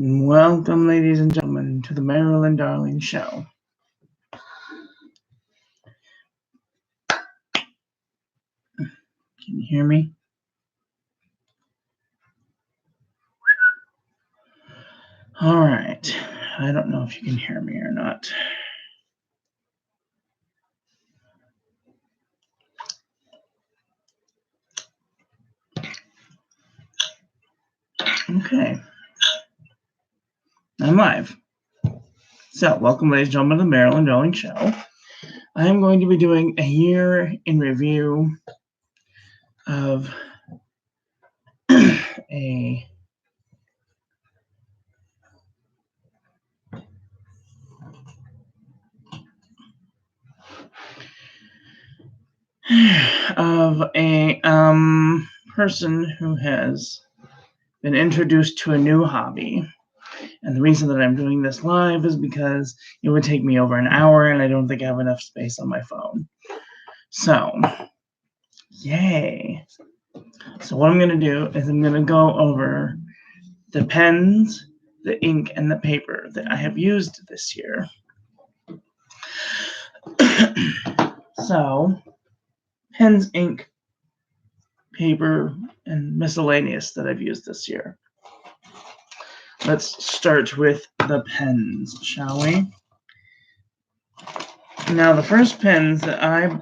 Welcome, ladies and gentlemen, to the Marilyn Darling Show. Can you hear me? All right. I don't know if you can hear me or not. Okay. I'm live. So, welcome, ladies and gentlemen, to the Marilyn Darling Show. I am going to be doing a year in review of a person who has been introduced to a new hobby. And the reason that I'm doing this live is because it would take me over an hour and I don't think I have enough space on my phone. So, yay. So what I'm going to do is I'm going to go over the pens, the ink, and the paper that I have used this year. So, pens, ink, paper, and miscellaneous that I've used this year. Let's start with the pens, shall we? Now, the first pens that I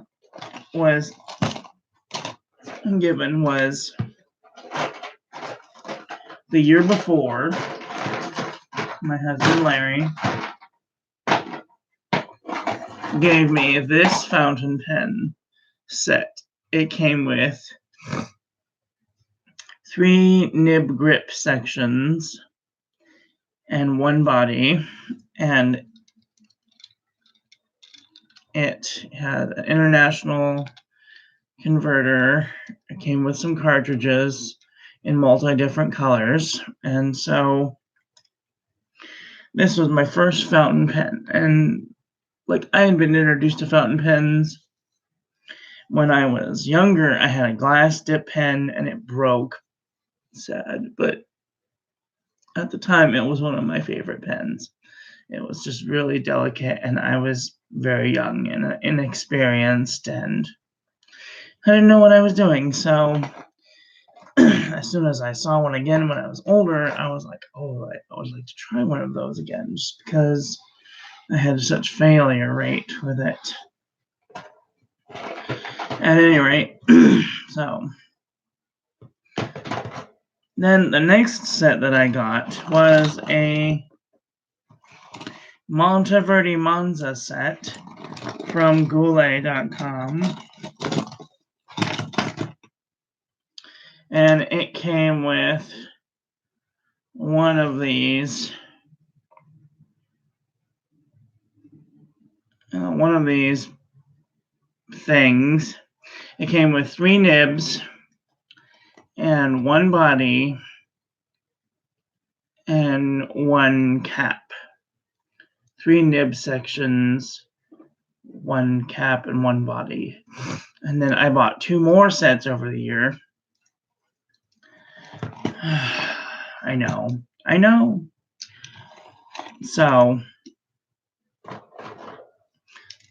was given was the year before. My husband Larry gave me this fountain pen set. It came with 3 nib grip sections and 1 body, and it had an international converter. It came with some cartridges in multi-different colors, and so this was my first fountain pen. And like, I had been introduced to fountain pens when I was younger. I had a glass dip pen and it broke. Sad, but at the time it was one of my favorite pens. It was just really delicate, and I was very young and inexperienced, and I didn't know what I was doing. So as soon as I saw one again when I was older, I was like, oh, I would like to try one of those again, just because I had such failure rate with it. At any rate, so then the next set that I got was a Monteverdi Monza set from Goulet.com. And it came with one of these things. It came with 3 nibs and 1 body and 1 cap. 3 nib sections, 1 cap, and 1 body. And then I bought 2 more sets over the year. I know. So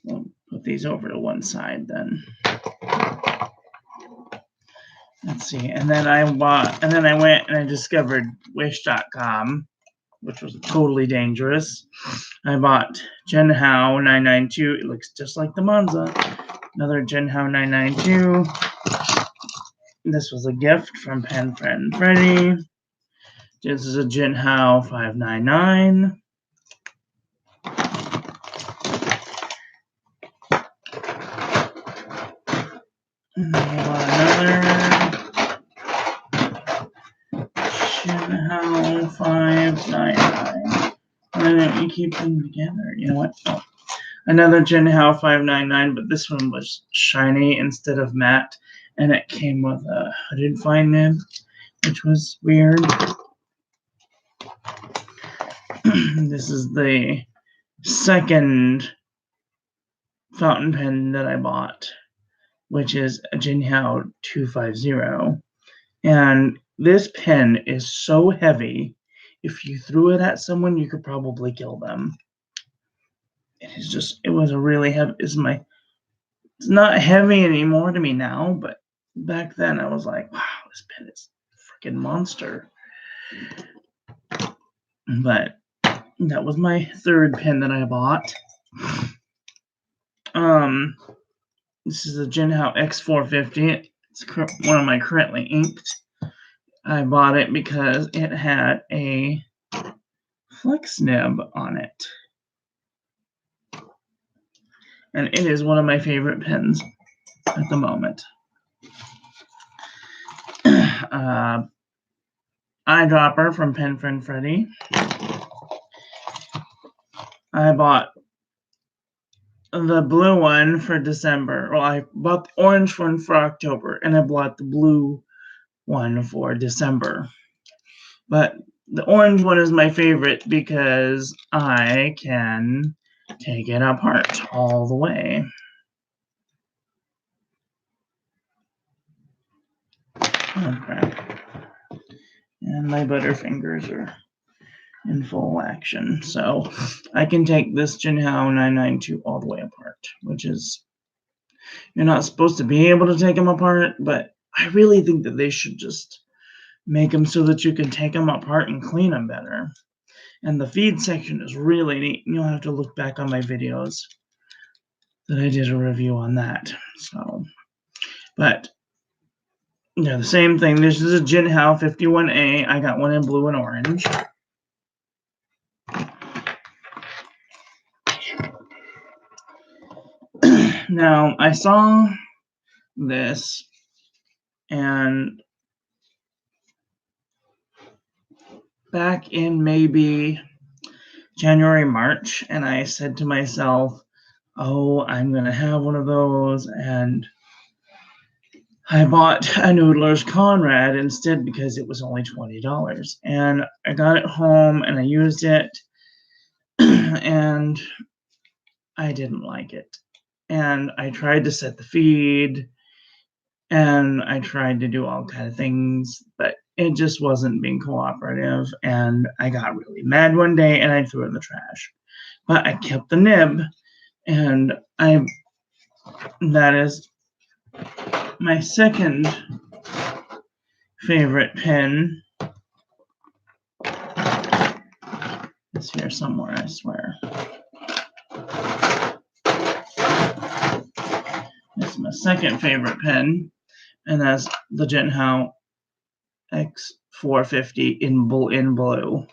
we'll put these over to one side then. Let's see. And then I went and I discovered Wish.com, which was totally dangerous. I bought Jinhao 992. It looks just like the Monza. Another Jinhao 992. This was a gift from Pen Friend Freddy. This is a Jinhao 599. And then I bought another Jinhao 599. Why don't you keep them together? You know what? Oh. Another Jinhao 599, but this one was shiny instead of matte, and it came with a hooded fine nib, which was weird. This is the second fountain pen that I bought, which is a Jinhao 250. And this pen is so heavy, if you threw it at someone, you could probably kill them. It was a really heavy, it's not heavy anymore to me now, but back then I was like, wow, this pen is a freaking monster. But that was my third pen that I bought. This is a Jinhao X450. It's one of my currently inked. I bought it because it had a flex nib on it. And it is one of my favorite pens at the moment. Eyedropper from Pen Friend Freddy. I bought the blue one for December. Well, I bought the orange one for October, and I bought the blue one for December. But the orange one is my favorite because I can take it apart all the way. Oh, crap. And my butterfingers are in full action. So I can take this Jinhao 992 all the way apart, which is, you're not supposed to be able to take them apart, but I really think that they should just make them so that you can take them apart and clean them better. And the feed section is really neat. You'll have to look back on my videos that I did a review on that. So, but yeah, the same thing. This is a Jinhao 51A. I got one in blue and orange. Now, I saw this and back in maybe January, March, and I said to myself, oh, I'm going to have one of those, and I bought a Noodler's Conrad instead because it was only $20, and I got it home and I used it, and I didn't like it, and I tried to set the feed, and I tried to do all kind of things, but it just wasn't being cooperative, and I got really mad one day and I threw it in the trash. But I kept the nib, and that is my second favorite pen. It's here somewhere, I swear. It's my second favorite pen, and that's the Jinhao X450 in blue.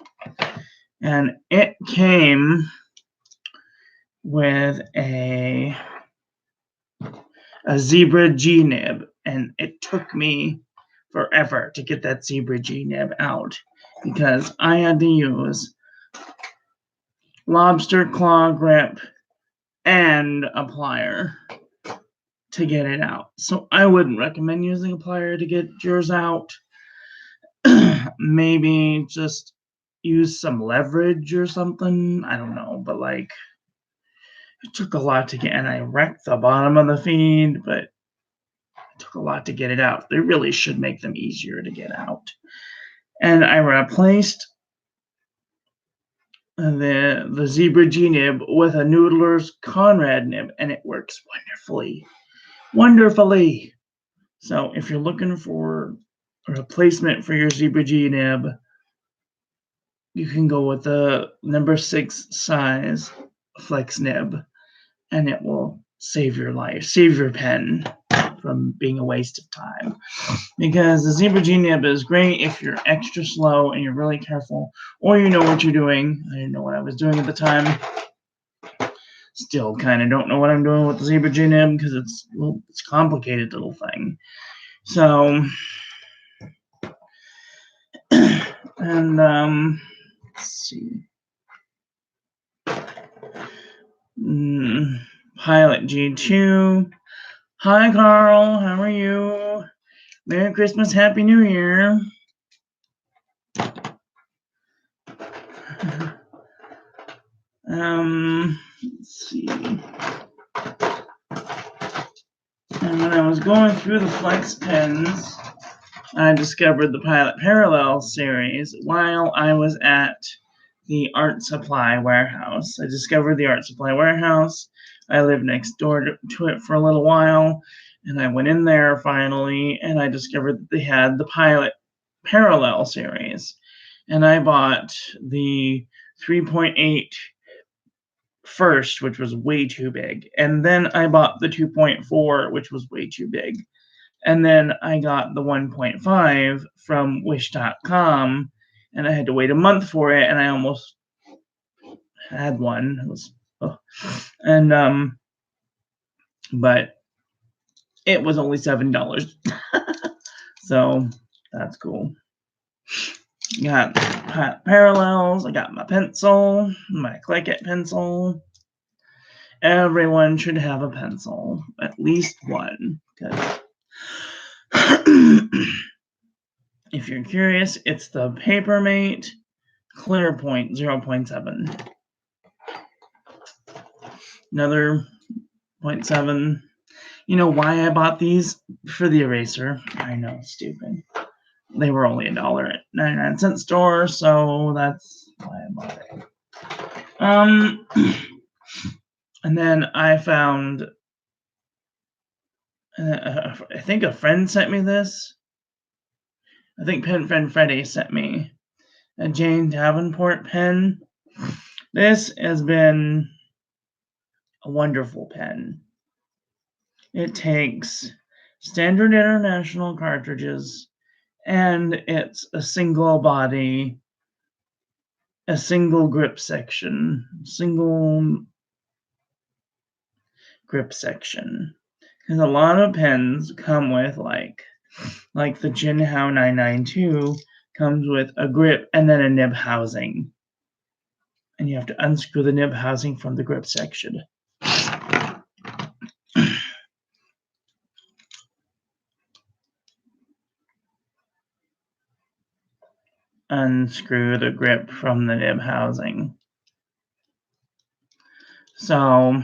And it came with a Zebra G nib, and it took me forever to get that Zebra G nib out because I had to use lobster claw grip and a plier to get it out. So I wouldn't recommend using a plier to get yours out. Maybe just use some leverage or something. I don't know, but like, it took a lot to get, and I wrecked the bottom of the feed, but it took a lot to get it out. They really should make them easier to get out. And I replaced the Zebra G nib with a Noodler's Conrad nib, and it works wonderfully. So if you're looking for a replacement for your Zebra G nib, you can go with the number 6 size flex nib, and it will save your life, save your pen from being a waste of time. Because the Zebra G nib is great if you're extra slow and you're really careful, or you know what you're doing. I didn't know what I was doing at the time. Still kind of don't know what I'm doing with the Zebra G nib because it's a complicated little thing. So, and let's see. Pilot G2. Hi, Carl. How are you? Merry Christmas, Happy New Year. Let's see. And when I was going through the flex pens, I discovered the Pilot Parallel series while I was at the Art Supply Warehouse. I discovered the Art Supply Warehouse. I lived next door to it for a little while, and I went in there finally, and I discovered that they had the Pilot Parallel series. And I bought the 3.8 first, which was way too big. And then I bought the 2.4, which was way too big. And then I got the 1.5 from Wish.com, and I had to wait a month for it, and I almost had one. It was, but it was only $7. So that's cool. Got parallels. I got my pencil, my Click-It pencil. Everyone should have a pencil, at least one. If you're curious, it's the Papermate Clearpoint 0.7. Another 0.7. You know why I bought these? For the eraser. I know, stupid. They were only $1 at 99-cent store, so that's why I bought it. And then I found, I think a friend sent me this. I think Pen Friend Freddy sent me a Jane Davenport pen. This has been a wonderful pen. It takes standard international cartridges, and it's a single body, a single grip section, Because a lot of pens come with like the Jinhao 992 comes with a grip and then a nib housing. And you have to unscrew the nib housing from the grip section. Unscrew the grip from the nib housing. So,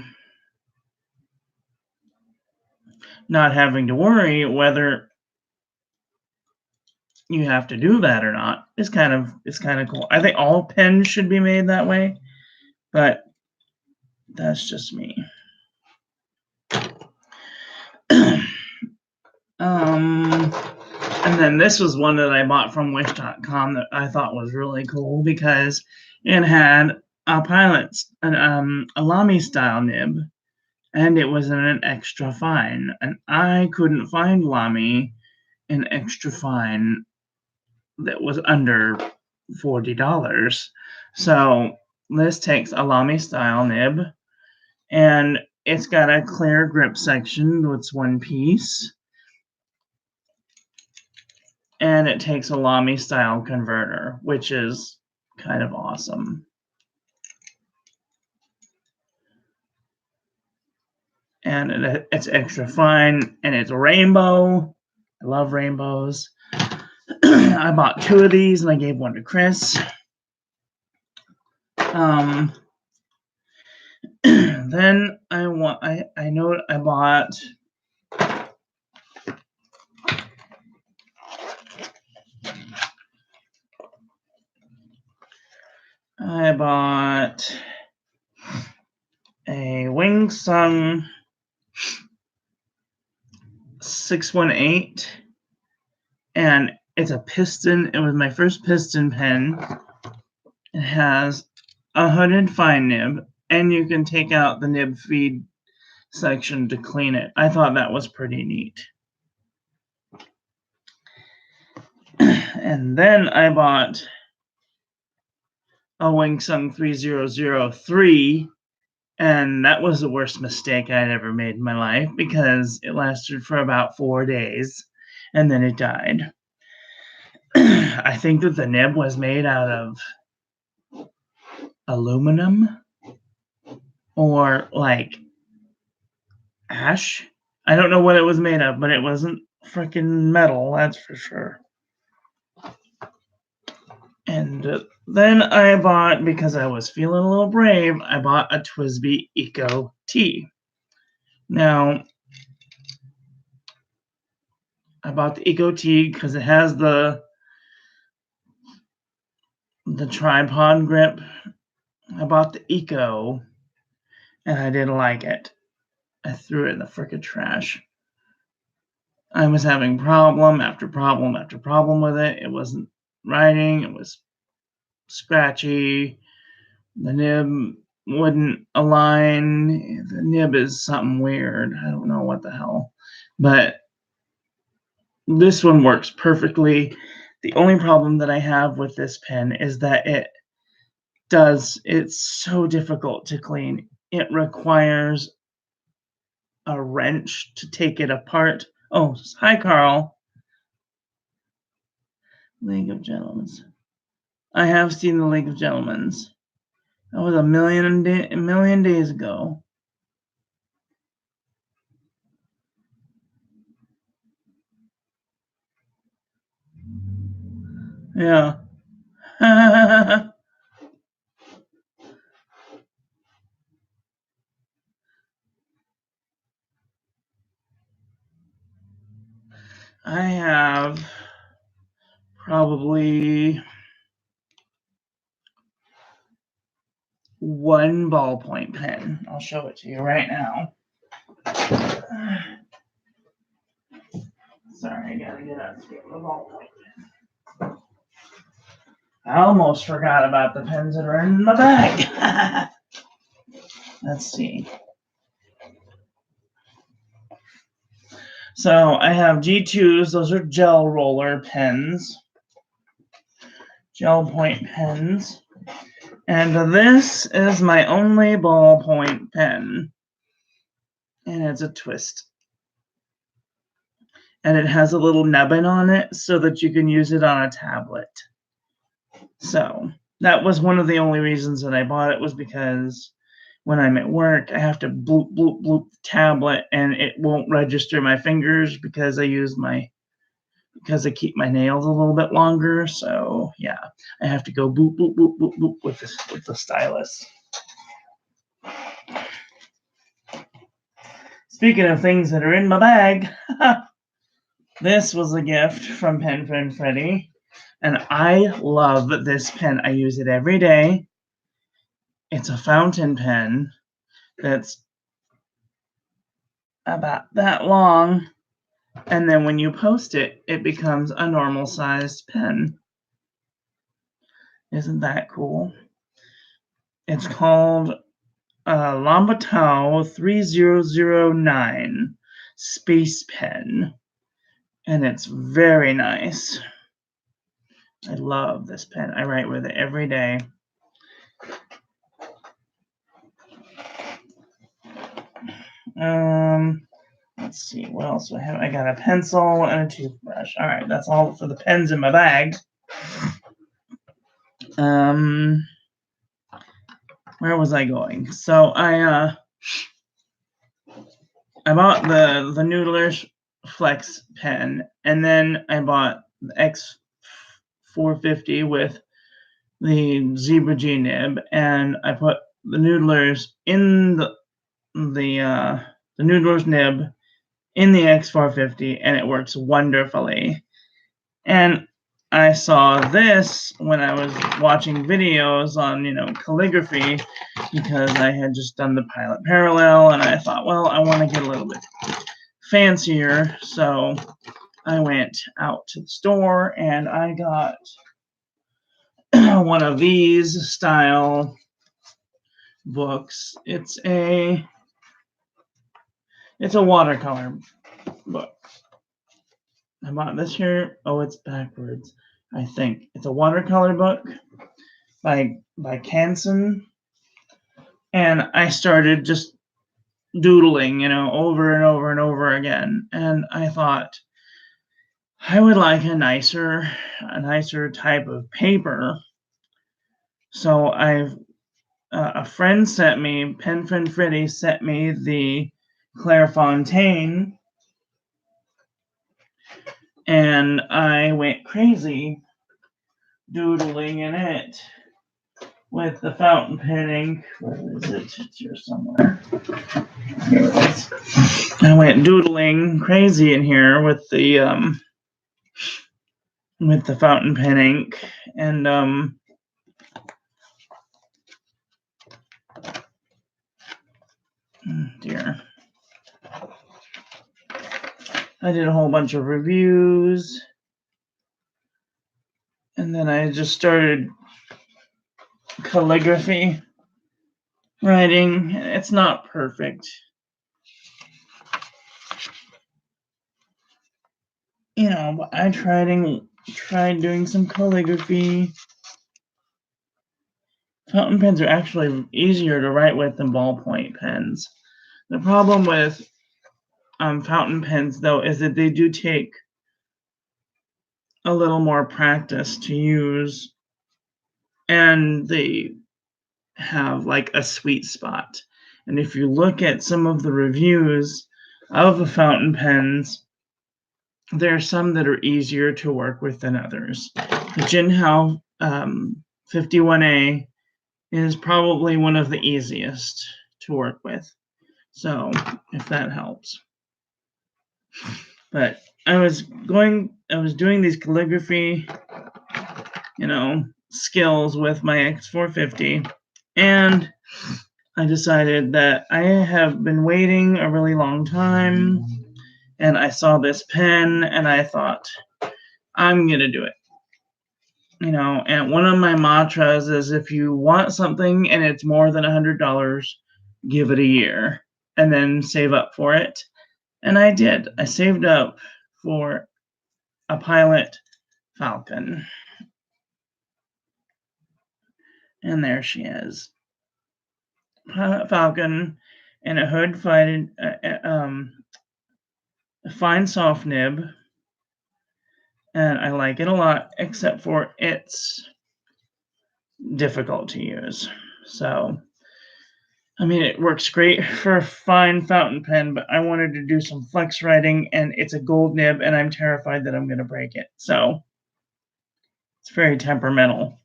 not having to worry whether you have to do that or not is kind of cool. I think all pens should be made that way, but that's just me. And then this was one that I bought from Wish.com that I thought was really cool because it had a Lamy style nib, and it was in an extra fine, and I couldn't find Lamy in extra fine that was under $40. So this takes a Lamy style nib, and it's got a clear grip section. It's one piece. And it takes a Lamy style converter, which is kind of awesome. And it's extra fine, and it's rainbow. I love rainbows. I bought 2 of these, and I gave one to Chris. Then I bought a Wing Sung 618, and it's a piston. It was my first piston pen. It has a hooded fine nib, and you can take out the nib feed section to clean it. I thought that was pretty neat. And then I bought a Wing Sung 3003, and that was the worst mistake I'd ever made in my life because it lasted for about 4 days, and then it died. I think that the nib was made out of aluminum or like ash. I don't know what it was made of, but it wasn't freaking metal, that's for sure. And then I bought, because I was feeling a little brave, I bought a TWSBI Eco T. Now, I bought the Eco T because it has the tripod grip. I bought the Eco, and I didn't like it. I threw it in the frickin' trash. I was having problem after problem after problem with it. It wasn't writing. It was scratchy. The nib wouldn't align. The nib is something weird. I don't know what the hell. But this one works perfectly. The only problem that I have with this pen is that it's so difficult to clean. It requires a wrench to take it apart. Oh, hi, Carl. League of Gentlemen. I have seen the League of Gentlemen. That was a million days ago. Yeah. I have probably one ballpoint pen. I'll show it to you right now. Sorry, I gotta get up to get the ballpoint pen. I almost forgot about the pens that are in my bag. Let's see. So I have G2s. Those are gel roller pens. Gel point pens. And this is my only ballpoint pen. And it's a twist. And it has a little nubbin on it so that you can use it on a tablet. So that was one of the only reasons that I bought it, was because when I'm at work, I have to bloop, bloop, bloop the tablet, and it won't register my fingers because I keep my nails a little bit longer. So yeah, I have to go boop, boop, boop, boop, boop with the stylus. Speaking of things that are in my bag, this was a gift from Pen Friend Freddy, and I love this pen. I use it every day. It's a fountain pen that's about that long, and then when you post it, it becomes a normal sized pen. Isn't that cool? It's called Lambotau 3009 Space Pen, and it's very nice. I love this pen. I write with it every day. Let's see, what else do I have? I got a pencil and a toothbrush. All right, that's all for the pens in my bag. Where was I going? So I bought the Noodler's Flex pen, and then I bought the X450 with the Zebra G nib, and I put the Noodlers in the Noodler's nib in the X450, and it works wonderfully. And I saw this when I was watching videos on, calligraphy, because I had just done the Pilot Parallel, and I thought, well, I want to get a little bit fancier, so I went out to the store and I got one of these style books. It's a watercolor book. I bought this here. Oh, it's backwards. I think it's a watercolor book by Canson, and I started just doodling, over and over and over again. And I thought I would like a nicer type of paper. So a friend sent me, Pen Friend Freddy sent me the Clairefontaine, and I went crazy doodling in it. with the fountain pen ink. Where is it? It's here somewhere. Here it is. I went doodling crazy in here with the fountain pen ink, and dear. I did a whole bunch of reviews, and then I just started calligraphy writing. It's not perfect. You know, but I tried doing some calligraphy. Fountain pens are actually easier to write with than ballpoint pens. The problem with fountain pens, though, is that they do take a little more practice to use, and they have like a sweet spot. And if you look at some of the reviews of the fountain pens, there are some that are easier to work with than others. The Jinhao 51A is probably one of the easiest to work with. So, if that helps. But I was doing these calligraphy, skills with my X450, and I decided that I have been waiting a really long time, and I saw this pen, and I thought, I'm gonna do it. And one of my mantras is, if you want something and it's more than $100, give it a year and then save up for it. And I did. I saved up for a Pilot Falcon. And there she is. Pilot Falcon and a hood fine soft nib. And I like it a lot, except for it's difficult to use. So, I mean, it works great for a fine fountain pen, but I wanted to do some flex writing, and it's a gold nib, and I'm terrified that I'm going to break it. So, it's very temperamental.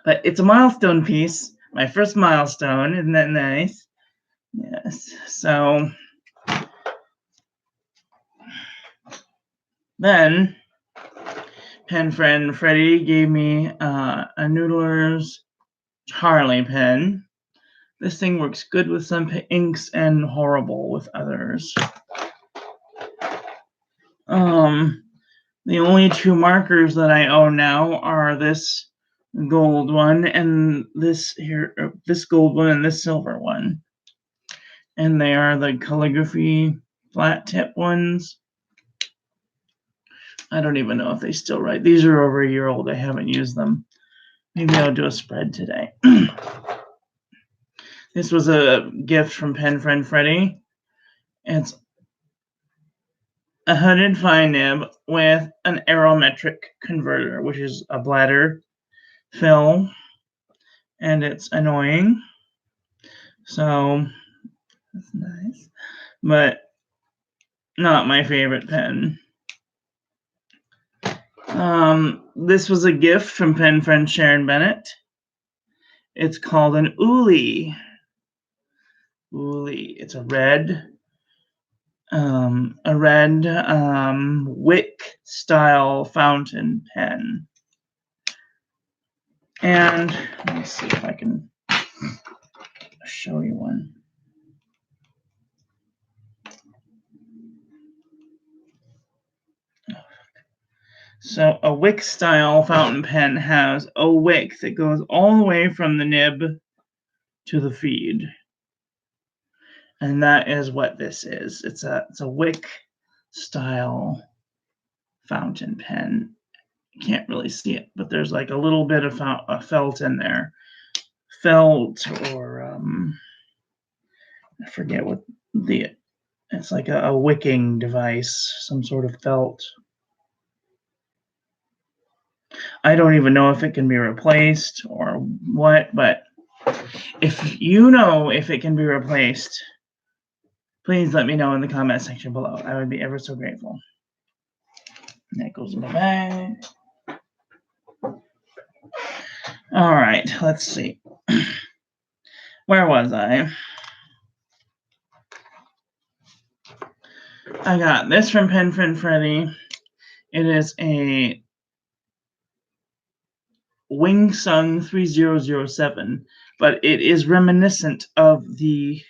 But it's a milestone piece, my first milestone. Isn't that nice? Yes. So, then pen friend Freddie gave me a Noodler's Charlie pen. This thing works good with some inks and horrible with others. The only two markers that I own now are this gold one and this gold one and this silver one. And they are the calligraphy flat tip ones. I don't even know if they still write. These are over a year old. I haven't used them. Maybe I'll do a spread today. This was a gift from pen friend Freddie. It's a hooded fine nib with an aerometric converter, which is a bladder fill, and it's annoying. So that's nice, but not my favorite pen. This was a gift from pen friend Sharon Bennett. It's called an Uli. It's a red wick style fountain pen. And let me see if I can show you one. So a wick style fountain pen has a wick that goes all the way from the nib to the feed. And that is what this is. It's a wick style fountain pen. You can't really see it, but there's like a little bit of felt in there. Felt, or I forget what it's like a wicking device, some sort of felt. I don't even know if it can be replaced or what, but if you know if it can be replaced, please let me know in the comment section below. I would be ever so grateful. And that goes in the bag. All right, let's see. Where was I? I got this from Pen Friend Freddy. It is a Wing Sung 3007, but it is reminiscent of the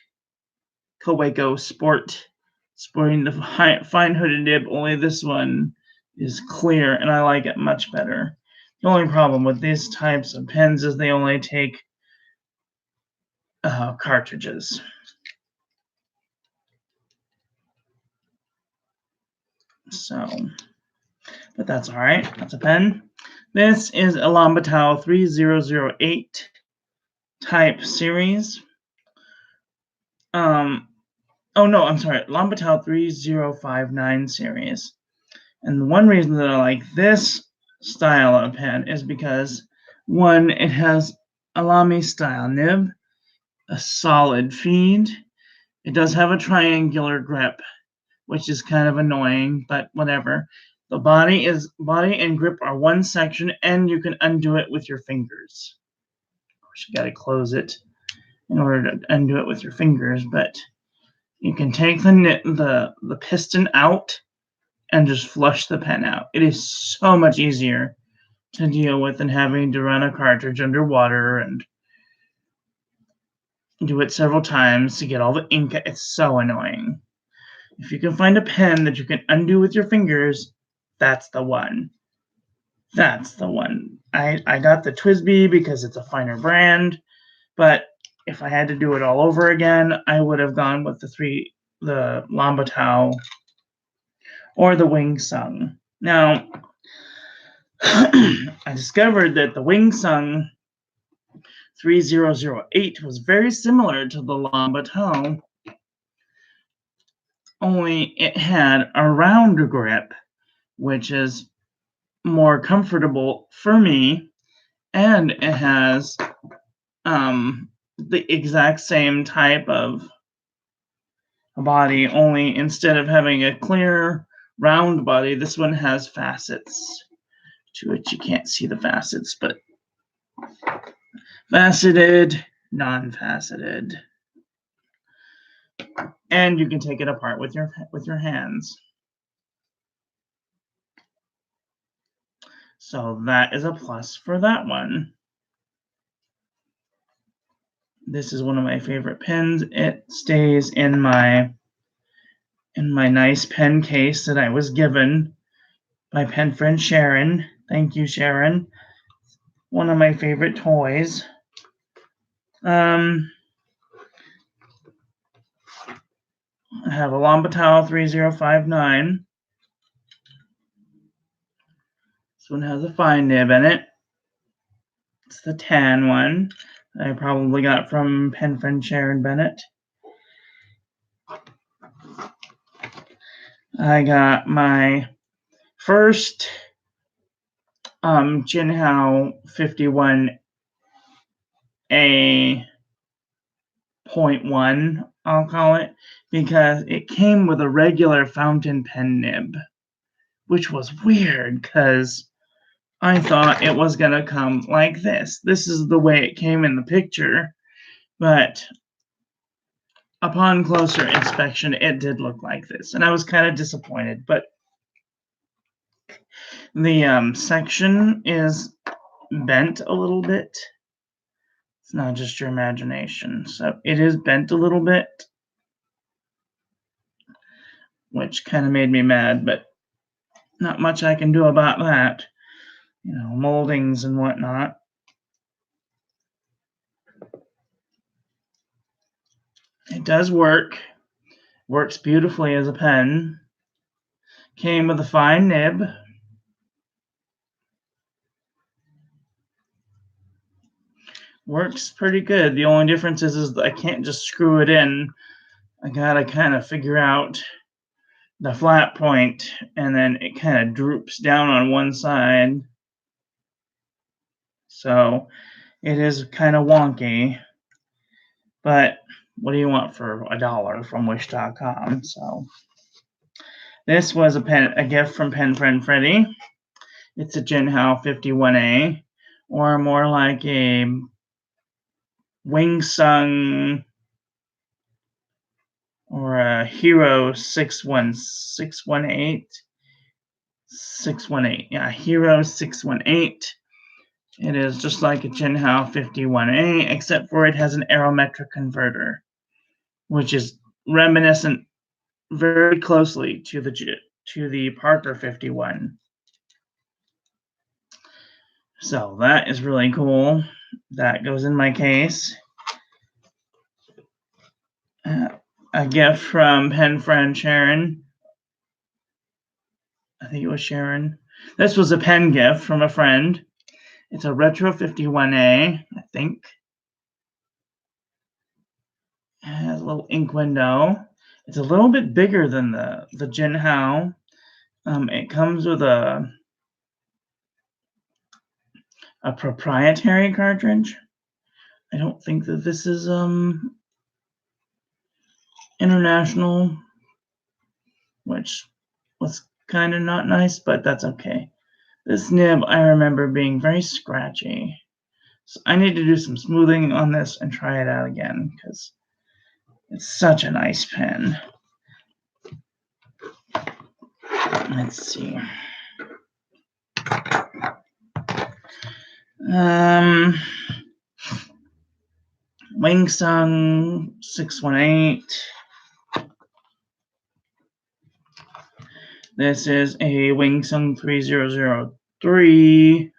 Kaweco Sport, sporting the fine hooded nib, only this one is clear, and I like it much better. The only problem with these types of pens is they only take cartridges. So, but that's all right. That's a pen. This is a Lambatao 3008 type series. Oh no, I'm sorry, Lambatao 3059 series. And the one reason that I like this style of pen is because, one, it has a Lamy style nib, a solid feed. It does have a triangular grip, which is kind of annoying, but whatever. The body and grip are one section, and you can undo it with your fingers. Of course, you got to close it in order to undo it with your fingers, but you can take the piston out and just flush the pen out. It is so much easier to deal with than having to run a cartridge underwater and do it several times to get all the ink. It's so annoying. If you can find a pen that you can undo with your fingers, that's the one. That's the one. I got the TWSBI because it's a finer brand, but if I had to do it all over again, I would have gone with the Lambatao or the Wing Sung. Now, I discovered that the Wing Sung 3008 was very similar to the Lambatao, only it had a round grip, which is more comfortable for me, and it has the exact same type of body, only instead of having a clear round body, this one has facets to it. You can't see the facets, but faceted, non-faceted, and you can take it apart with your hands. So that is a plus for that one. This is one of my favorite pens. It stays in my nice pen case that I was given by pen friend Sharon. Thank you, Sharon. One of my favorite toys. I have a Lambatao 3059. This one has a fine nib in it. It's the tan one that I probably got from pen friend Sharon Bennett. I got my first Jinhao 51A.1, I'll call it, because it came with a regular fountain pen nib, which was weird because I thought it was going to come like this. This is the way it came in the picture, but upon closer inspection, it did look like this, and I was kind of disappointed, but the section is bent a little bit. It's not just your imagination. So it is bent a little bit, which kind of made me mad, but not much I can do about that. You know, moldings and whatnot. It does work. Works beautifully as a pen. Came with a fine nib. Works pretty good. The only difference is that I can't just screw it in. I gotta kind of figure out the flat point, and then it kind of droops down on one side. So it is kind of wonky, but what do you want for $1 from Wish.com? So this was a gift from Pen Friend Freddy. It's a Jinhao 51A. or more like a Wing Sung or a Hero 618. Yeah, Hero 618. It is just like a Jinhao 51A, except for it has an aerometric converter, which is reminiscent very closely to the Parker 51. So that is really cool. That goes in my case. A gift from pen friend Sharon. I think it was Sharon. This was a pen gift from a friend. It's a Retro 51A, I think. It has a little ink window. It's a little bit bigger than the Jinhao. It comes with a proprietary cartridge. I don't think that this is international, which was kind of not nice, but that's okay. This nib I remember being very scratchy. So I need to do some smoothing on this and try it out again because it's such a nice pen. Let's see. Wing Sung 618. This is a Wing Sung 3003.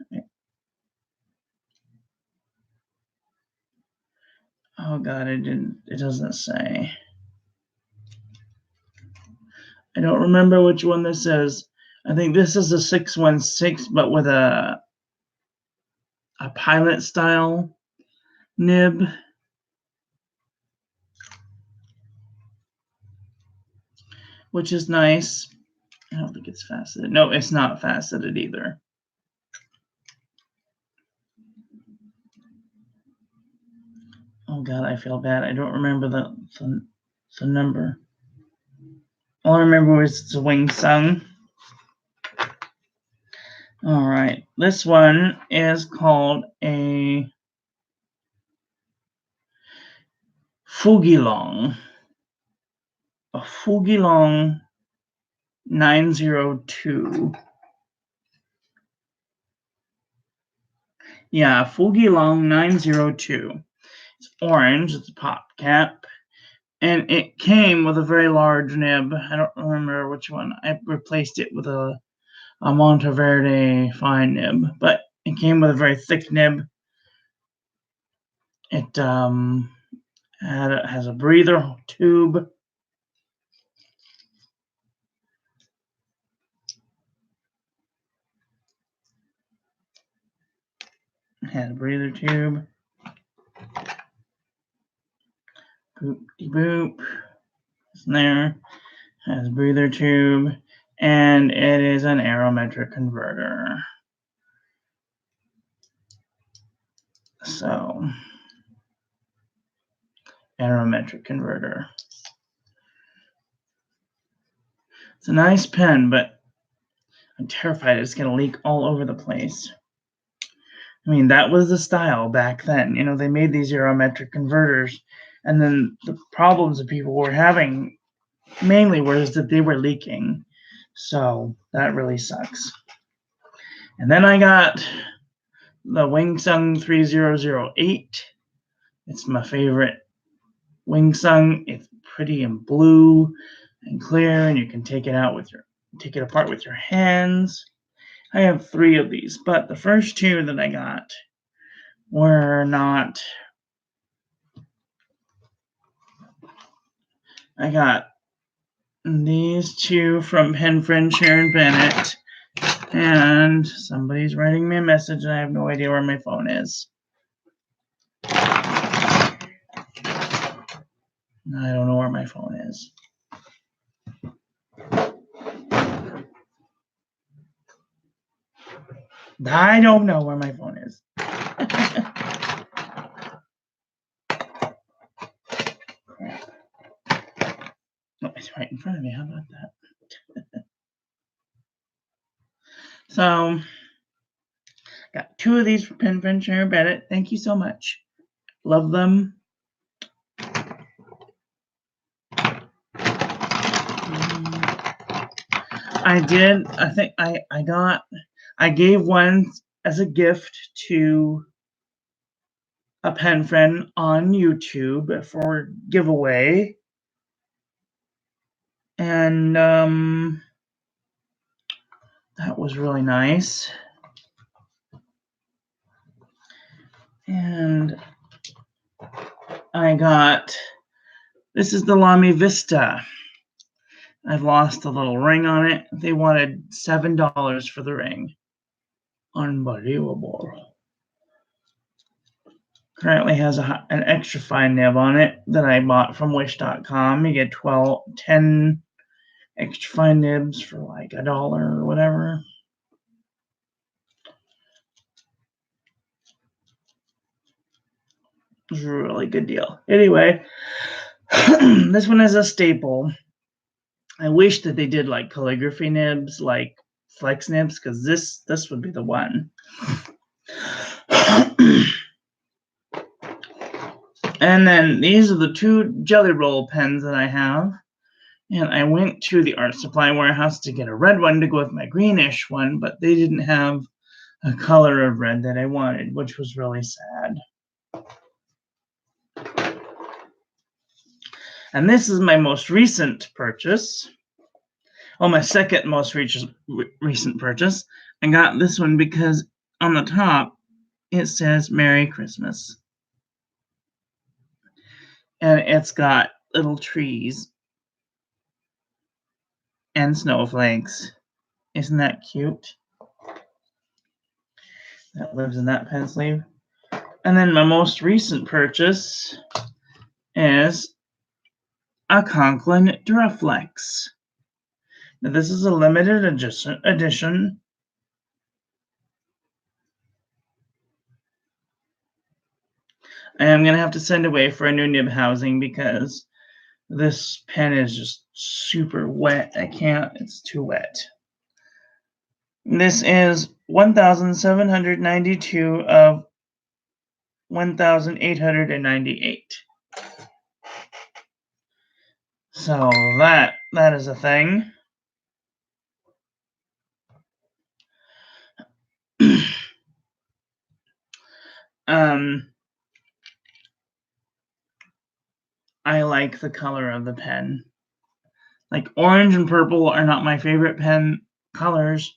Oh god, it doesn't say. I don't remember which one this is. I think this is a 616, but with a pilot style nib. Which is nice. I don't think it's faceted. No, it's not faceted either. Oh god, I feel bad. I don't remember the number. All I remember was it's a Wing Sung. All right, this one is called a Fugilong. A Fugilong 902. Yeah, Fugilong 902. It's orange. It's a pop cap. And it came with a very large nib. I don't remember which one. I replaced it with a Monteverde fine nib, but it came with a very thick nib. It has a breather tube. It had a breather tube. Boop de boop. It's there. Has a breather tube. And it is an aerometric converter. So, aerometric converter. It's a nice pen, but I'm terrified it's going to leak all over the place. I mean, that was the style back then. You know, they made these aerometric converters, and then the problems that people were having mainly was that they were leaking. So that really sucks. And then I got the Wing Sung 3008. It's my favorite Wing Sung. It's pretty and blue and clear, and you can take it apart with your hands. I have 3 of these, but the first 2 that I got were not. I got these 2 from pen friend Sharon Bennett, and somebody's writing me a message, and I have no idea where my phone is. I don't know where my phone is. I don't know where my phone is. Oh, it's right in front of me. How about that? So, Got 2 of these from Pen Friend Sharon Bennett. Thank you so much. Love them. I gave one as a gift to a pen friend on YouTube for giveaway. And that was really nice. And I got, this is the Lamy Vista. I've lost a little ring on it. They wanted $7 for the ring. Unbelievable. Currently has an extra fine nib on it that I bought from Wish.com. You get 10 extra fine nibs for like $1 or whatever. It was a really good deal. Anyway, this one is a staple. I wish that they did like calligraphy nibs, like flex nibs, because this would be the one. And then these are the 2 Jelly Roll pens that I have. And I went to the art supply warehouse to get a red one to go with my greenish one, but they didn't have a color of red that I wanted, which was really sad. And this is my most recent purchase. Well, my second most recent purchase. I got this one because on the top it says Merry Christmas. And it's got little trees and snowflakes. Isn't that cute? That lives in that pen sleeve. And then my most recent purchase is a Conklin Duraflex. Now this is a limited edition. I am going to have to send away for a new nib housing because this pen is just super wet. I can't, it's too wet. This is 1,792 of 1,898. So that is a thing. I like the color of the pen. Like orange and purple are not my favorite pen colors.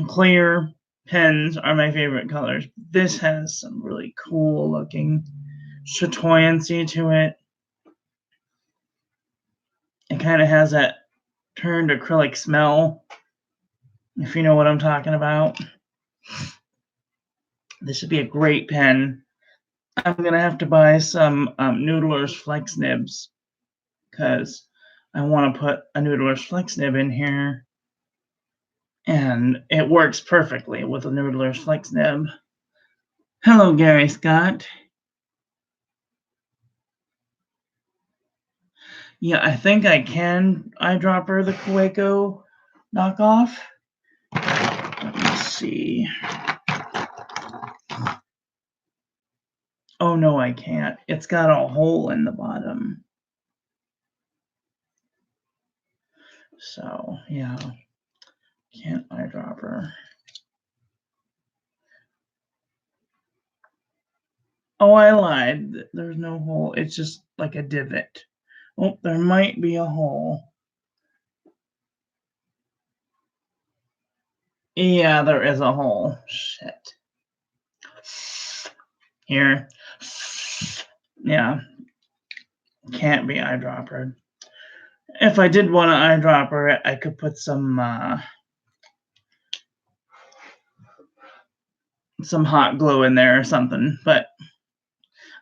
Clear pens are my favorite colors. This has some really cool looking chatoyancy to it. It kind of has that turned acrylic smell, if you know what I'm talking about. This would be a great pen. I'm going to have to buy some Noodler's Flex nibs because I want to put a Noodler's Flex nib in here. And it works perfectly with a Noodler's Flex nib. Hello, Gary Scott. Yeah, I think I can eyedropper the Kaweco knockoff. Let me see. Oh, no, I can't. It's got a hole in the bottom. So, yeah. Can't eyedropper. Oh, I lied. There's no hole. It's just like a divot. Oh, there might be a hole. Yeah, there is a hole. Shit. Here. Yeah. Can't be eyedroppered. If I did want to eyedropper it, I could put some hot glue in there or something, but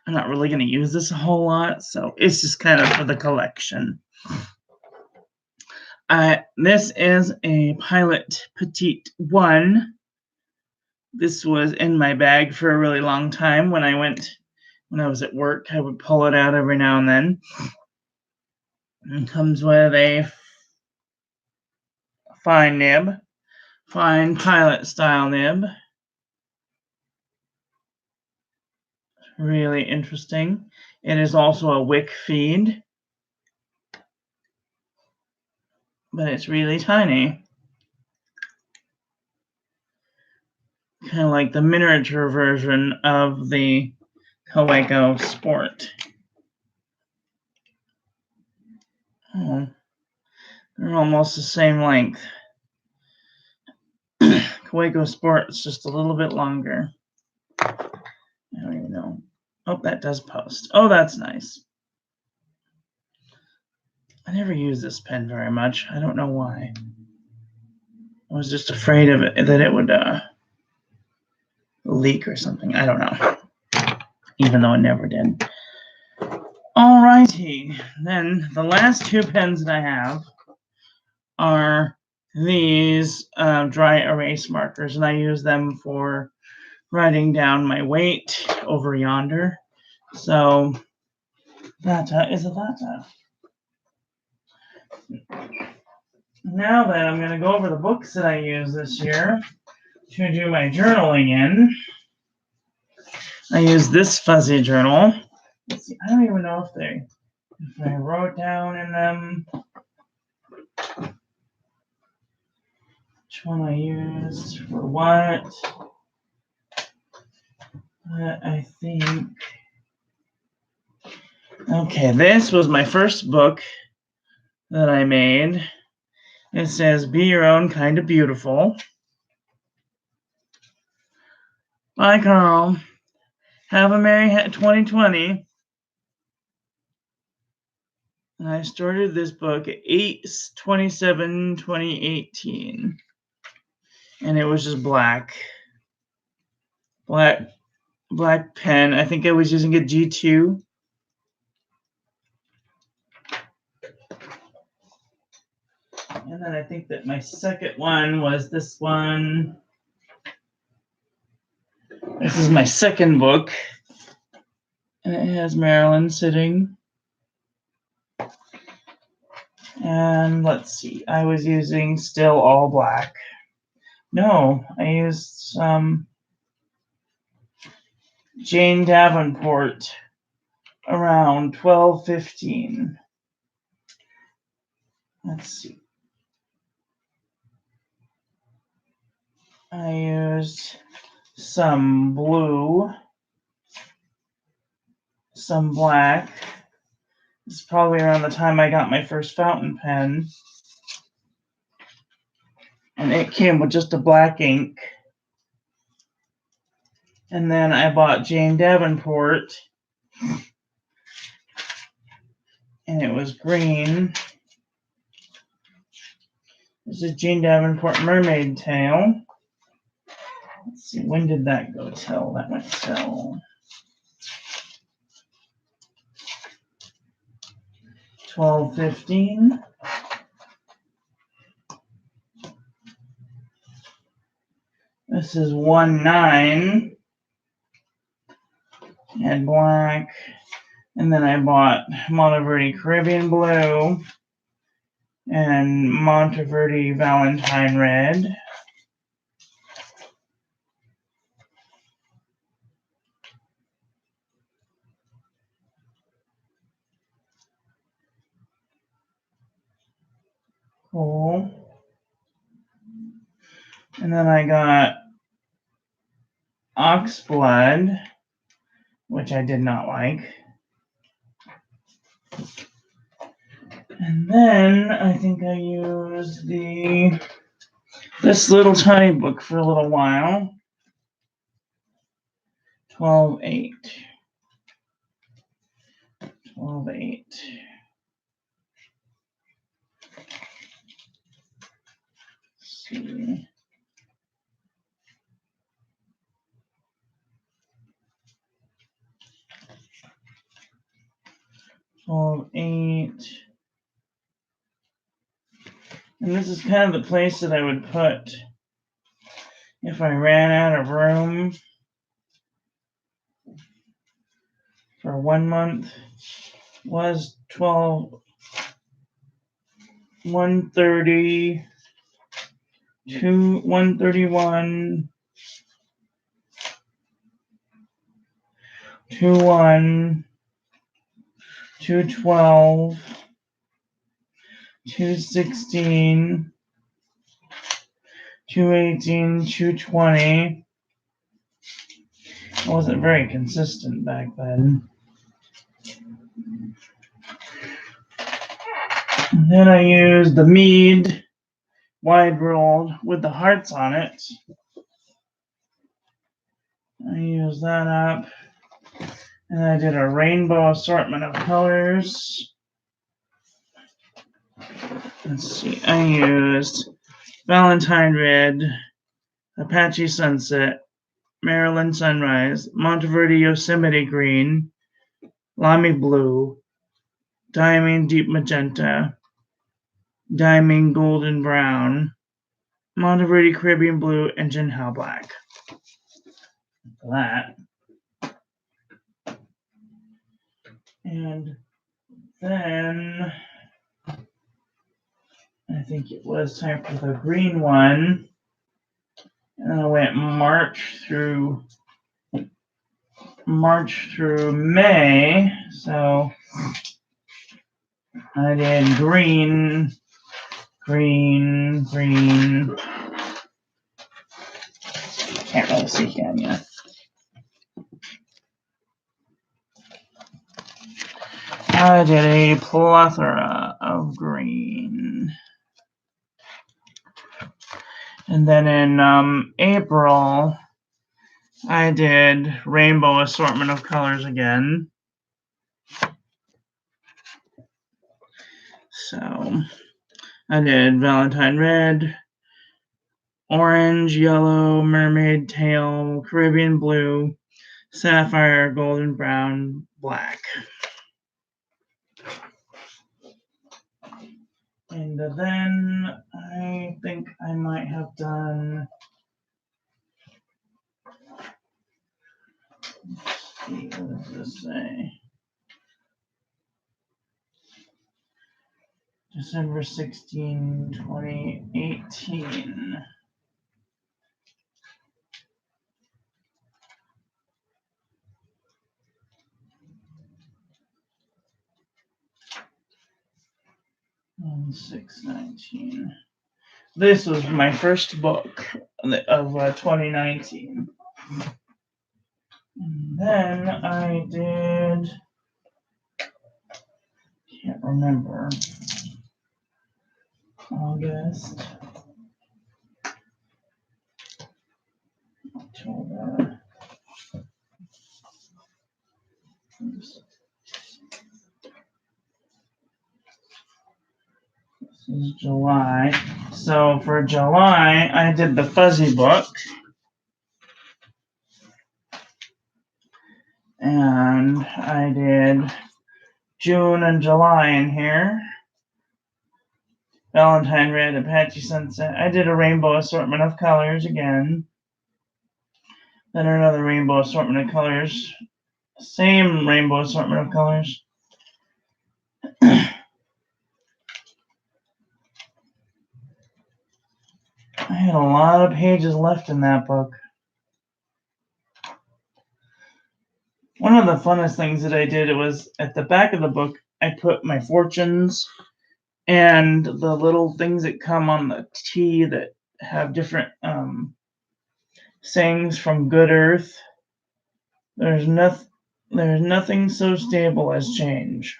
I'm not really going to use this a whole lot, so it's just kind of for the collection. This is a Pilot Petite 1. This was in my bag for a really long time. When I was at work, I would pull it out every now and then. It comes with a fine nib, fine pilot style nib. really interesting. It is also a WIC feed, but it's really tiny. Kind of like the miniature version of the Kaweco Sport. Oh, they're almost the same length. Kaweco Sport is just a little bit longer. I don't even know. Oh, that does post. Oh, that's nice. I never use this pen very much. I don't know why. I was just afraid of it, that it would leak or something. I don't know. Even though it never did. Alrighty. Then the last two pens that I have are these dry erase markers, and I use them for writing down my weight over yonder. So that is a that. Now then, I'm going to go over the books that I use this year to do my journaling in. I use this fuzzy journal. Let's see, I don't even know if I wrote down in them which one I used for what. But I think, okay, this was my first book that I made. It says, Be Your Own Kind of Beautiful. Bye, Carl. Have a Merry 2020. And I started this book at 8/27/2018. And it was just black pen. I think I was using a G2. And then I think that my second one was this one. This is my second book. And it has Marilyn sitting. And let's see, I was using still all black. No, I used some Jane Davenport around 12/15. Let's see. I used some blue, some black. It's probably around the time I got my first fountain pen. And it came with just a black ink. And then I bought Jane Davenport. And it was green. This is Jane Davenport Mermaid Tail. Let's see, when did that go till? That went till 12/15. This is 1/9 and black. And then I bought Monteverde Caribbean Blue and Monteverde Valentine Red. Cool. And then I got Oxblood, which I did not like. And then I think I used this little tiny book for a little while. 12/8. 12/8. See. 12/8. And this is kind of the place that I would put if I ran out of room for 1 month. Was 130 to 131, 2-1, 2-12, 2-16, 2-18, 2-20. I wasn't very consistent back then. And then I used the Mead wide rolled with the hearts on it. I used that up. And I did a rainbow assortment of colors. Let's see, I used Valentine Red, Apache Sunset, Maryland Sunrise, Monteverde Yosemite Green, Lamy Blue, Diamond Deep Magenta, Diamond Golden Brown, Monteverde Caribbean Blue, and Jinhao Black. That. And then I think it was time for the green one. And I went March through May. So I did green. Can't really see can yet. I did a plethora of green. And then in April, I did rainbow assortment of colors again. So I did Valentine Red, Orange, Yellow, Mermaid Tail, Caribbean Blue, Sapphire, Golden Brown, Black. And then I think I might have done, let's see, what does this say? December 16, 2018. And 6/19. This was my first book of 2019. And then I did, can't remember, August, October. This is July. So for July, I did the Fuzzy book. And I did June and July in here. Valentine Red, Apache Sunset. I did a rainbow assortment of colors again. Then another rainbow assortment of colors. Same rainbow assortment of colors. I had a lot of pages left in that book. One of the funnest things that I did, it was at the back of the book, I put my fortunes and the little things that come on the tea that have different sayings from Good Earth. There's nothing so stable as change.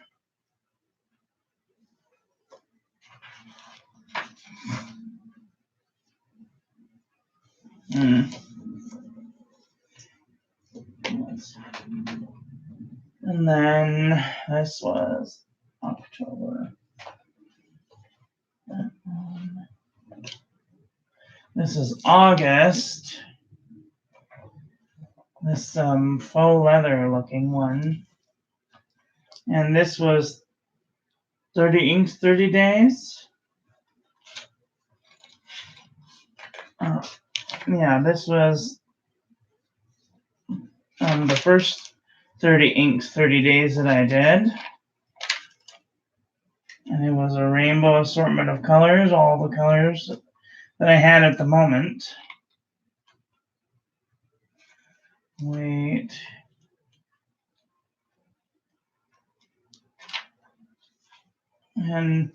And then this was October. This is August. This faux leather looking one. And this was 30 inks, 30 days. Yeah, this was the first 30 inks, 30 days that I did. And it was a rainbow assortment of colors, all the colors that I had at the moment. Wait. and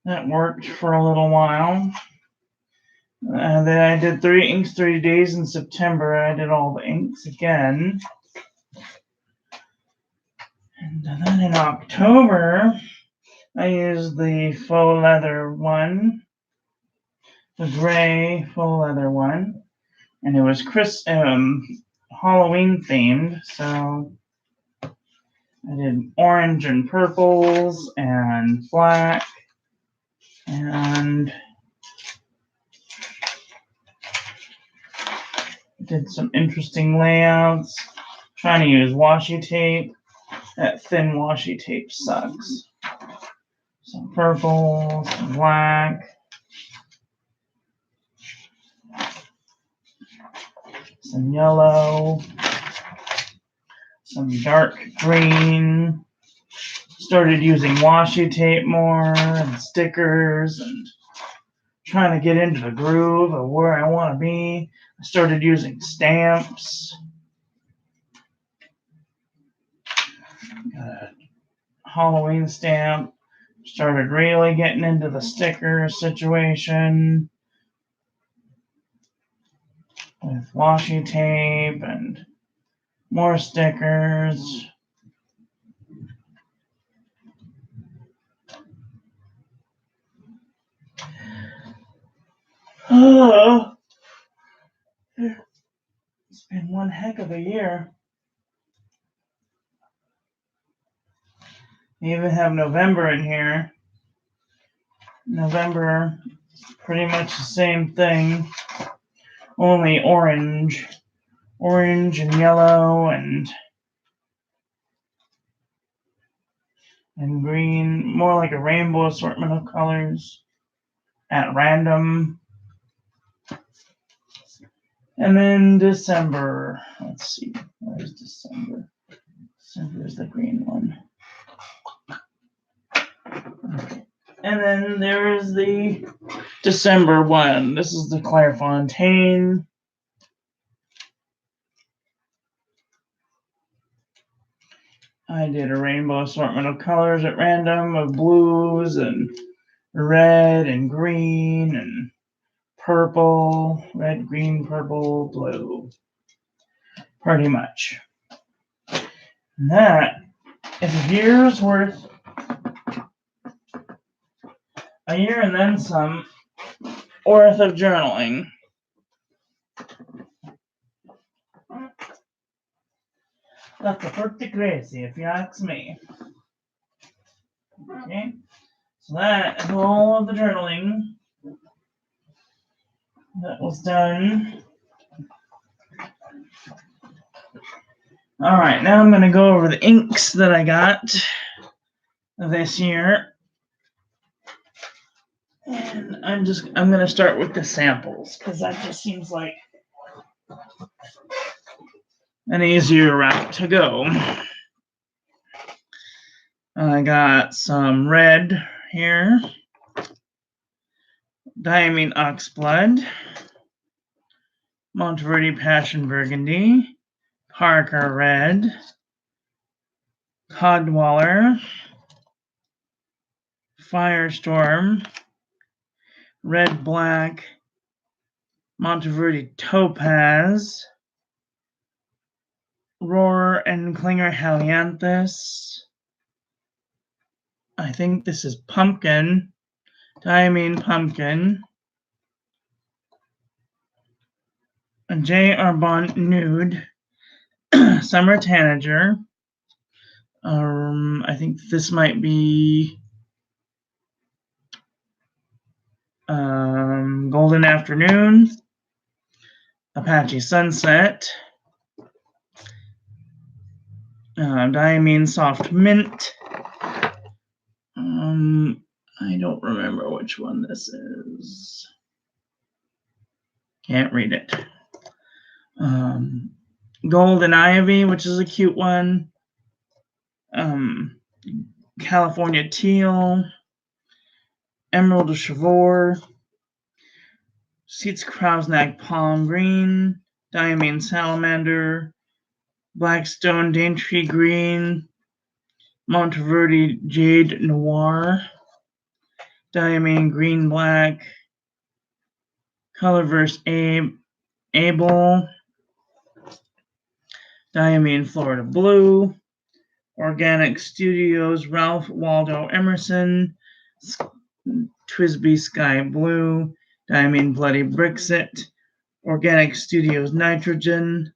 that worked for a little while. Then I did 3 inks 3 days in September. I did all the inks again. And then in October, I used the faux leather one, the gray faux leather one, and it was Halloween themed, so I did orange and purples and black, and did some interesting layouts, trying to use washi tape. That thin washi tape sucks. Some purple, some black, some yellow, some dark green. Started using washi tape more and stickers and trying to get into the groove of where I want to be. I started using stamps. Got a Halloween stamp. Started really getting into the sticker situation with washi tape and more stickers. Oh, it's been one heck of a year. You even have November in here. November, pretty much the same thing, only orange and yellow and green, more like a rainbow assortment of colors at random. And then December, let's see, where's December? December is the green one. Okay. And then there is the December one. This is the Clairefontaine. I did a rainbow assortment of colors at random, of blues and red and green and purple, red, green, purple, blue, pretty much. And that is a year's worth, a year and then some worth of journaling. That's a pretty crazy, if you ask me. Okay, so that is all of the journaling that was done. All right, now I'm going to go over the inks that I got this year. And I'm going to start with the samples because that just seems like an easier route to go. I got some red here, Diamine Oxblood, Monteverdi Passion Burgundy, Parker Red, Codwaller, Firestorm, Red Black, Monteverdi Topaz, Roar and Klinger Helianthus. I think this is Pumpkin, Diamine Pumpkin, J. Arbonne Nude, Summer Tanager. I think this might be Golden Afternoon, Apache Sunset, Diamine Soft Mint. I don't remember which one this is. Can't read it. Golden Ivy, which is a cute one. California Teal, Emerald de Chavour, Seats Krausnack Palm Green, Diamine Salamander, Blackstone Daintree Green, Monteverdi Jade Noir, Diamine Green Black, Colorverse Able, Diamine Florida Blue, Organic Studios Ralph Waldo Emerson, Twisby Sky Blue, Diamine Bloody Brixit, Organic Studios Nitrogen,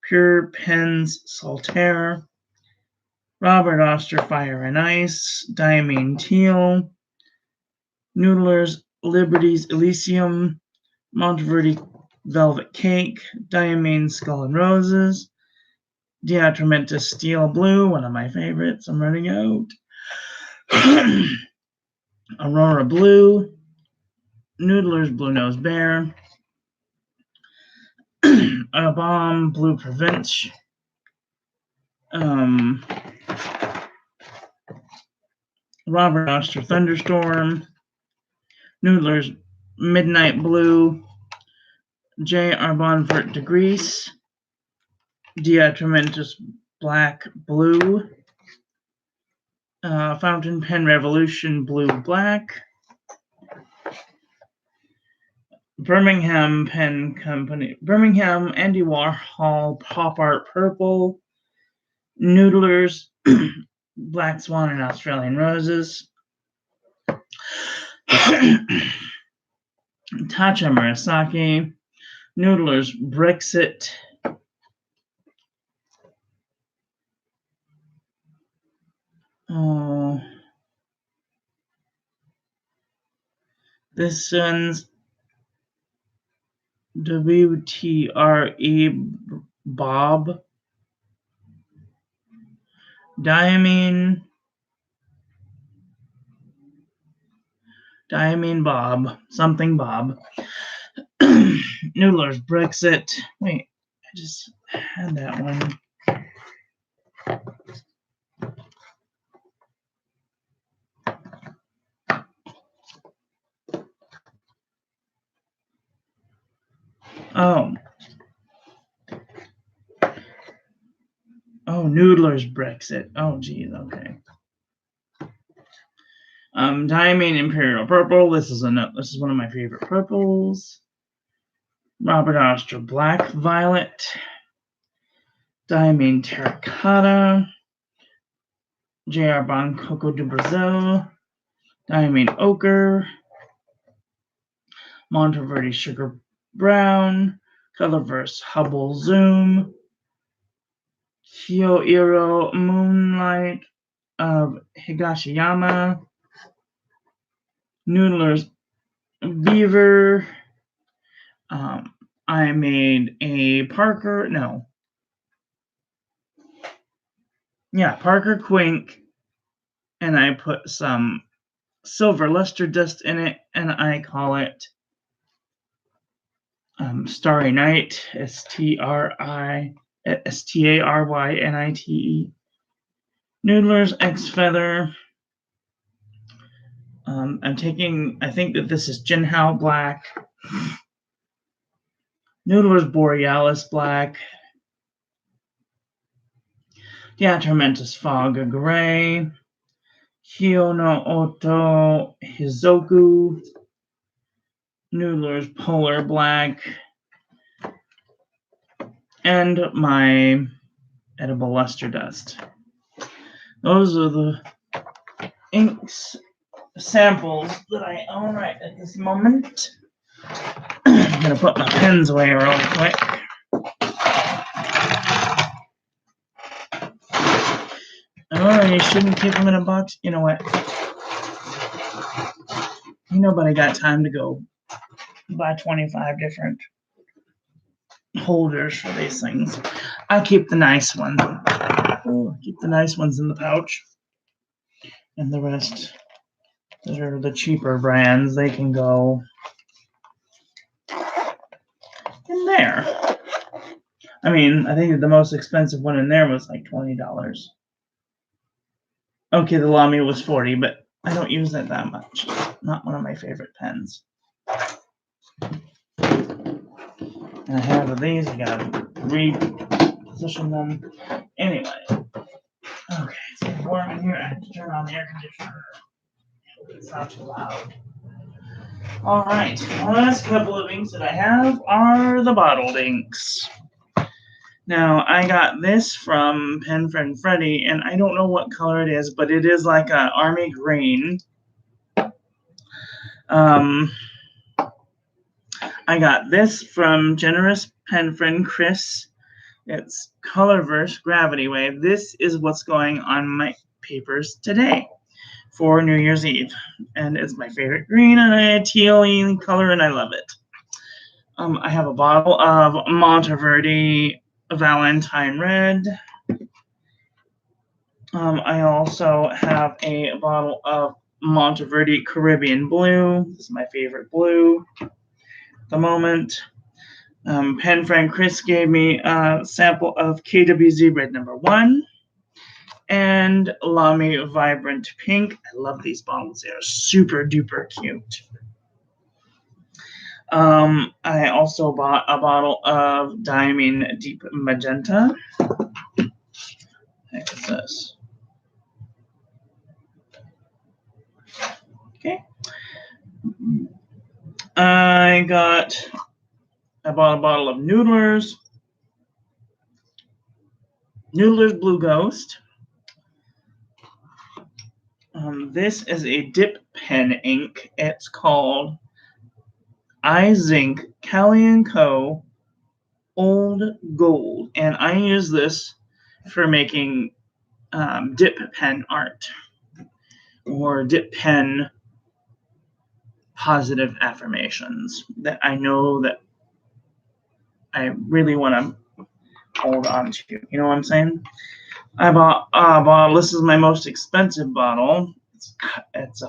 Pure Pens Saltaire, Robert Oster Fire and Ice, Diamine Teal, Noodlers Liberties Elysium, Monteverde Velvet Cake, Diamine Skull and Roses, Diatramentus Steel Blue, one of my favorites, I'm running out, Aurora Blue, Noodlers Blue Nose Bear, A Bomb Blue Prevenge, Robert Oster Thunderstorm, Noodlers Midnight Blue, J. Arbonvert de Grease, Diatramentus Black Blue, Fountain Pen Revolution Blue Black, Birmingham Pen Company, Birmingham Andy Warhol Pop Art Purple, Noodlers Black Swan and Australian Roses, Tacha Murasaki, Noodlers Brexit, this one's WTRE Bob, Diamine Bob, something Bob, Noodlers Brexit. Wait, I just had that one. Oh, Noodlers Brexit. Oh, geez, okay. Diamine Imperial Purple. This is one of my favorite purples. Robert Oster Black Violet, Diamine Terracotta, J.R. Bon Coco de Brazil, Diamine Ochre, Monteverde Sugar Brown, Colorverse Hubble Zoom, Kyoiro Moonlight of Higashiyama, Noodlers Beaver. I made a Parker Quink, and I put some silver luster dust in it, and I call it Starry Night, STARYNITE. Noodlers X Feather. I think that this is Jinhao Black. Noodlers Borealis Black. Diatramentus Fog Gray. Hiono Oto Hizoku. Noodlers Polar Black. And my edible luster dust. Those are the inks samples that I own right at this moment. I'm going to put my pens away real quick. Oh, you shouldn't keep them in a box. You know what? Ain't nobody got time to go buy 25 different holders for these things. I keep the nice ones. Keep the nice ones in the pouch. And the rest, that are the cheaper brands, they can go in there. I mean, I think the most expensive one in there was like $20. Okay, the Lamy was $40, but I don't use it that much. Not one of my favorite pens. And I have these. I gotta reposition them. Anyway, okay, it's getting warm in here. I have to turn on the air conditioner. it's not too loud. All right, the last couple of inks that I have are the bottled inks. Now, I got this from Pen Friend Freddy, and I don't know what color it is, but it is like an army green. I got this from Generous Pen Friend Chris. It's Colorverse Gravity Wave. This is what's going on my papers today for New Year's Eve. And it's my favorite green and a teal color, and I love it. I have a bottle of Monteverde Valentine Red. I also have a bottle of Monteverde Caribbean Blue. This is my favorite blue at the moment. Pen Friend Chris gave me a sample of KWZ Red No. 1 and Lamy Vibrant Pink. I love these bottles. They are super duper cute. I also bought a bottle of Diamine Deep Magenta. What the heck is this? Okay. I bought a bottle of Noodler's Blue Ghost. This is a dip pen ink. It's called iZinc Cali & Co. Old Gold, and I use this for making dip pen art or dip pen positive affirmations that I know that I really want to hold on to. You know what I'm saying? I bought a bottle. This is my most expensive bottle. It's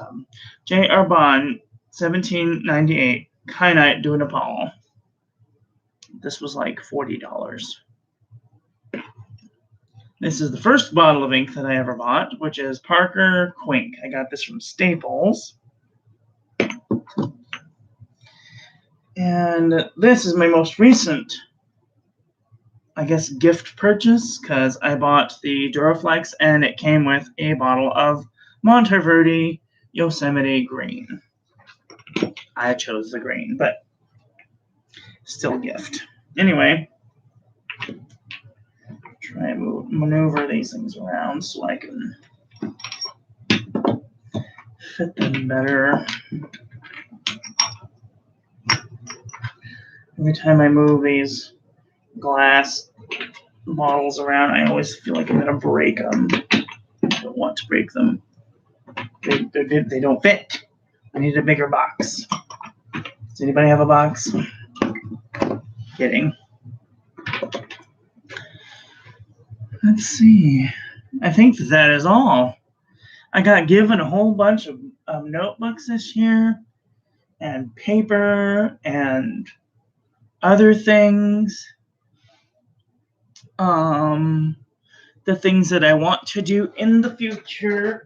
J. Arbonne 1798 Kyanite Du Nepal. This was like $40. This is the first bottle of ink that I ever bought, which is Parker Quink. I got this from Staples. And this is my most recent, I guess, gift purchase, because I bought the Duraflex and it came with a bottle of Monteverde Yosemite Green. I chose the green, but still a gift. Anyway, try and maneuver these things around so I can fit them better. Every time I move these glass bottles around, I always feel like I'm going to break them. I don't want to break them. They don't fit. I need a bigger box. Does anybody have a box? Kidding. Let's see. I think that is all. I got given a whole bunch of notebooks this year, and paper, and other things. The things that I want to do in the future.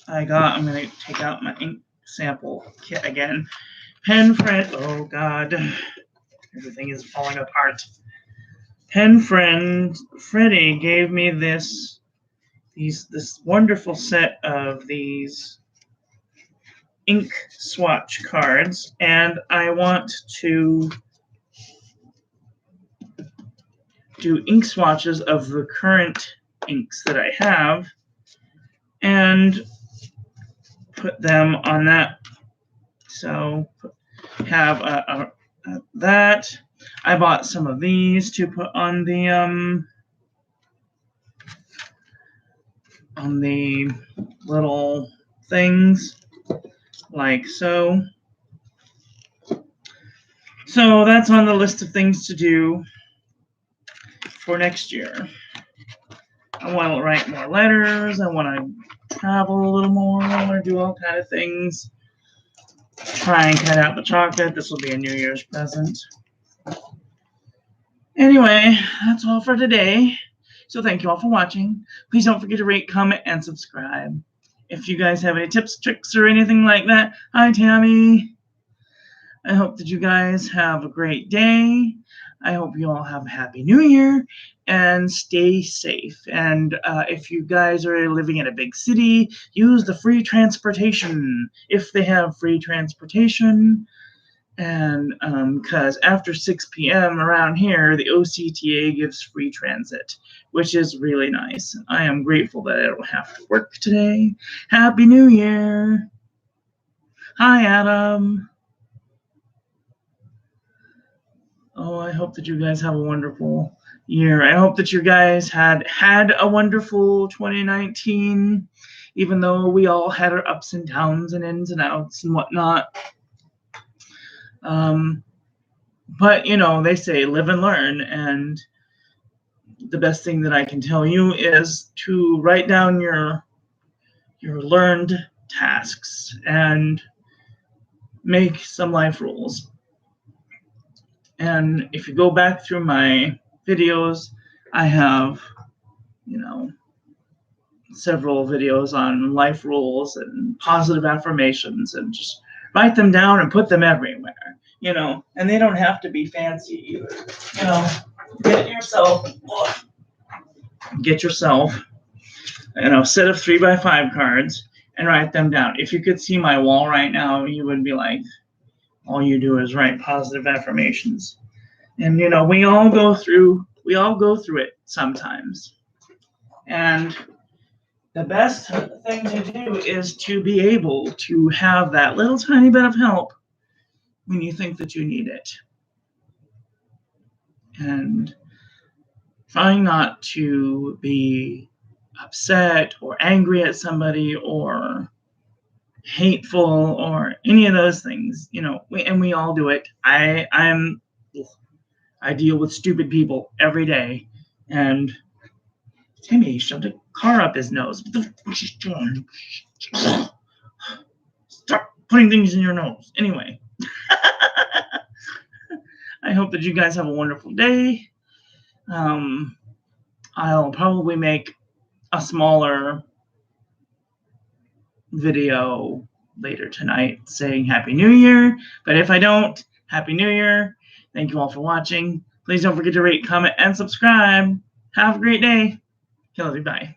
I'm going to take out my ink sample kit again. Pen Friend, oh God, everything is falling apart. Pen Friend Freddy gave me this wonderful set of these ink swatch cards, and I want to do ink swatches of the current inks that I have and put them on that. So have that. I bought some of these to put on the little things, like so. So that's on the list of things to do for next year. I want to write more letters. I want to travel a little more. I want to do all kind of things. Try and cut out the chocolate. This will be a New Year's present. Anyway, that's all for today. So thank you all for watching. Please don't forget to rate, comment, and subscribe. If you guys have any tips, tricks, or anything like that, hi, Tammy. I hope that you guys have a great day. I hope you all have a happy new year and stay safe. And if you guys are living in a big city, use the free transportation if they have free transportation. And because after 6 p.m. around here, the OCTA gives free transit, which is really nice. I am grateful that I don't have to work today. Happy New Year. Hi, Adam. Oh, I hope that you guys have a wonderful year. I hope that you guys had a wonderful 2019, even though we all had our ups and downs and ins and outs and whatnot. But you know, they say live and learn, and the best thing that I can tell you is to write down your learned tasks and make some life rules. And if you go back through my videos, I have, you know, several videos on life rules and positive affirmations, and just write them down and put them everywhere, you know, and they don't have to be fancy either. You know, get yourself, you know, set of 3x5 cards and write them down. If you could see my wall right now, you would be like, all you do is write positive affirmations. And you know, we all go through it sometimes. And the best thing to do is to be able to have that little tiny bit of help when you think that you need it. And trying not to be upset or angry at somebody or hateful or any of those things, you know, we all do it. I deal with stupid people every day, and Timmy shoved a car up his nose. What the fuck is she doing? Stop putting things in your nose. Anyway, I hope that you guys have a wonderful day. I'll probably make a smaller video later tonight saying Happy New Year. But if I don't, Happy New Year. Thank you all for watching. Please don't forget to rate, comment, and subscribe. Have a great day. Love you. Bye.